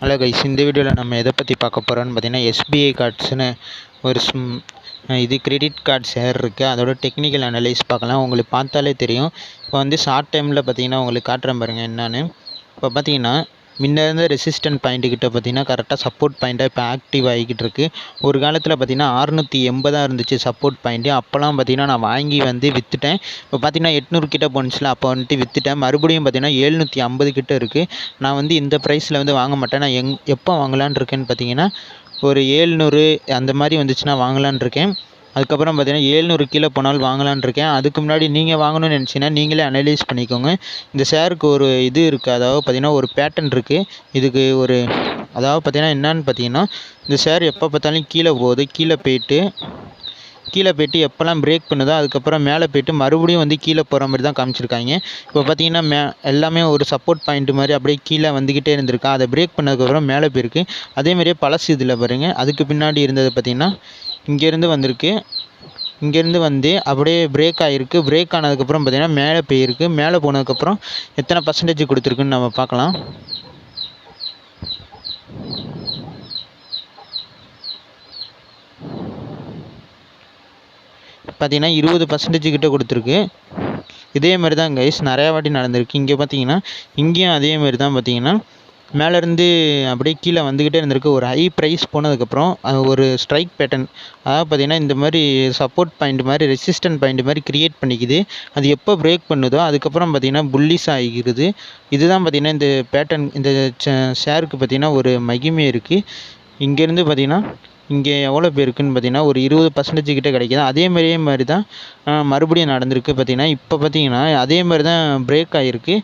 Hello guys, இந்த வீடியோவில் நம்ம எதை பற்றி பார்க்க போகிறோம்னு பார்த்தீங்கன்னா எஸ்பிஐ கார்ட்ஸ்னு ஒரு இது கிரெடிட் கார்டு ஷேர் இருக்குது. அதோட டெக்னிக்கல் அனலைஸ் பார்க்கலாம். உங்களுக்கு பார்த்தாலே தெரியும். இப்போ வந்து ஷார்ட் டைமில் பார்த்தீங்கன்னா உங்களுக்கு காட்டுறேன் பாருங்கள் என்னன்னு. இப்போ பார்த்தீங்கன்னா முன்ன இருந்த ரெசிஸ்டன்ட் பாயிண்ட்டுக்கிட்ட பார்த்தீங்கன்னா கரெக்டாக சப்போர்ட் பாயிண்ட்டாக இப்போ ஆக்டிவ் ஆகிக்கிட்டு இருக்குது. ஒரு காலத்தில் பார்த்தீங்கன்னா 680 இருந்துச்சு சப்போர்ட் பாயிண்ட்டு. அப்போலாம் பார்த்தீங்கன்னா நான் வாங்கி வந்து விற்றுட்டேன். இப்போ பார்த்தீங்கன்னா 800 கிட்ட போணுச்சுல, அப்போ வந்துட்டு விற்றுட்டேன். மறுபடியும் பார்த்தீங்கன்னா 750 கிட்ட இருக்குது. நான் வந்து இந்த ப்ரைஸில் வந்து வாங்க மாட்டேன். நான் எப்போ வாங்கலான்னு இருக்கேன்னு பார்த்தீங்கன்னா ஒரு 700 அந்த மாதிரி வந்துச்சுன்னா வாங்கலான்னு இருக்கேன். அதுக்கப்புறம் பார்த்தீங்கன்னா 700 கீழே போனாலும் வாங்கலான்னு இருக்கேன். அதுக்கு முன்னாடி நீங்கள் வாங்கணும்னு நினச்சிங்கன்னா நீங்களே அனலைஸ் பண்ணிக்கோங்க. இந்த ஷேருக்கு ஒரு இது இருக்குது, அதாவது பார்த்தீங்கன்னா ஒரு பேட்டர்ன் இருக்குது. இதுக்கு ஒரு அதாவது பார்த்தீங்கன்னா என்னன்னு பார்த்தீங்கன்னா இந்த ஷேர் எப்போ பார்த்தாலும் கீழே போகுது. கீழே போயிட்டு எப்போல்லாம் பிரேக் பண்ணுதோ அதுக்கப்புறம் மேலே போயிட்டு மறுபடியும் வந்து கீழே போகிற மாதிரி தான் காமிச்சிருக்காங்க. இப்போ பார்த்தீங்கன்னா எல்லாமே ஒரு சப்போர்ட் பாயிண்ட் மாதிரி அப்படியே கீழே வந்துக்கிட்டே இருந்திருக்கா. அதை பிரேக் பண்ணதுக்கப்புறம் மேலே போயிருக்கு. அதேமாதிரியே பழசு இதில் பாருங்கள், அதுக்கு பின்னாடி இருந்தது பார்த்திங்கன்னா இங்கேருந்து வந்திருக்கு. இங்கேருந்து வந்து அப்படியே பிரேக் ஆகிருக்கு. பிரேக் ஆனதுக்கப்புறம் பார்த்திங்கன்னா மேலே போயிருக்கு. மேலே போனதுக்கப்புறம் எத்தனை பர்சன்டேஜ் கொடுத்துருக்குன்னு நம்ம பார்க்கலாம். பார்த்தீங்கன்னா 20% கிட்ட கொடுத்துருக்கு. இதே மாதிரி தான் கைஸ் நிறையா வாட்டி நடந்திருக்கு. இங்கே பார்த்தீங்கன்னா இங்கேயும் அதே மாதிரி தான் பார்த்தீங்கன்னா மேலேருந்து அப்படியே கீழே வந்துக்கிட்டே இருந்திருக்கு. ஒரு ஹை ப்ரைஸ் போனதுக்கப்புறம் ஒரு ஸ்ட்ரைக் பேட்டர்ன், அதாவது பார்த்திங்கன்னா இந்த மாதிரி சப்போர்ட் பாயிண்ட் மாதிரி ரெசிஸ்டன்ட் பாயிண்ட் மாதிரி க்ரியேட் பண்ணிக்குது. அது எப்போ பிரேக் பண்ணுதோ அதுக்கப்புறம் பார்த்திங்கன்னா புல்லிஸ் ஆகிக்கிறது. இதுதான் பார்த்திங்கன்னா இந்த பேட்டர்ன், இந்த ஷேருக்கு பார்த்திங்கன்னா ஒரு மகிமை இருக்குது. இங்கேருந்து பார்த்திங்கன்னா இங்கே எவ்வளோ பேருக்குன்னு பார்த்தீங்கன்னா ஒரு 20% கிட்ட கிடைக்கிது. அதே மாதிரி தான் மறுபடியும் நடந்திருக்கு. பார்த்திங்கன்னா இப்போ பார்த்திங்கன்னா அதே மாதிரி தான் பிரேக் ஆகிருக்கு.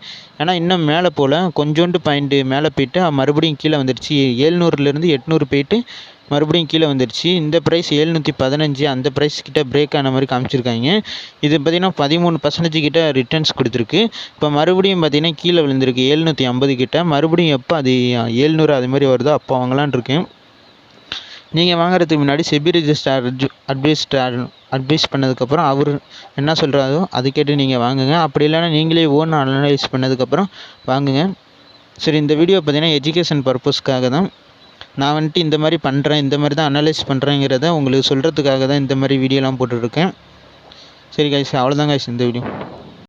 ஏன்னா இன்னும் மேலே போல் கொஞ்சோண்டு பாயிண்ட்டு மேலே போயிட்டு மறுபடியும் கீழே வந்துடுச்சு. 700லேருந்து 800 போயிட்டு மறுபடியும் கீழே வந்துடுச்சு. இந்த ப்ரைஸ் 715 அந்த ப்ரைஸ் கிட்ட பிரேக் ஆன மாதிரி காமிச்சிருக்காங்க. இது பார்த்திங்கன்னா 13% கிட்ட ரிட்டர்ன்ஸ் கொடுத்துருக்கு. இப்போ மறுபடியும் பார்த்திங்கன்னா கீழே விழுந்திருக்கு 750 கிட்ட. மறுபடியும் எப்போ அது 700 அது மாதிரி வருதோ அப்போ வாங்கலான் இருக்கேன். நீங்கள் வாங்குறதுக்கு முன்னாடி செபி ரிஜிஸ்டர் அட்வைஸ் பண்ணதுக்கப்புறம் அவர் என்ன சொல்கிறாரோ அது கேட்டு நீங்கள் வாங்குங்க. அப்படி இல்லைன்னா நீங்களே ஓன் அனலைஸ் பண்ணதுக்கப்புறம் வாங்குங்க. சரி, இந்த வீடியோ பார்த்தீங்கன்னா எஜுகேஷன் பர்பஸ்க்காக தான். நான் வந்துட்டு இந்த மாதிரி பண்ணுறேன், இந்த மாதிரி தான் அனலைஸ் பண்ணுறேங்கிறத உங்களுக்கு சொல்கிறதுக்காக தான் இந்த மாதிரி வீடியோலாம் போட்டுட்ருக்கேன். சரி கைஸ், அவ்வளோதான் கைஸ் இந்த வீடியோ.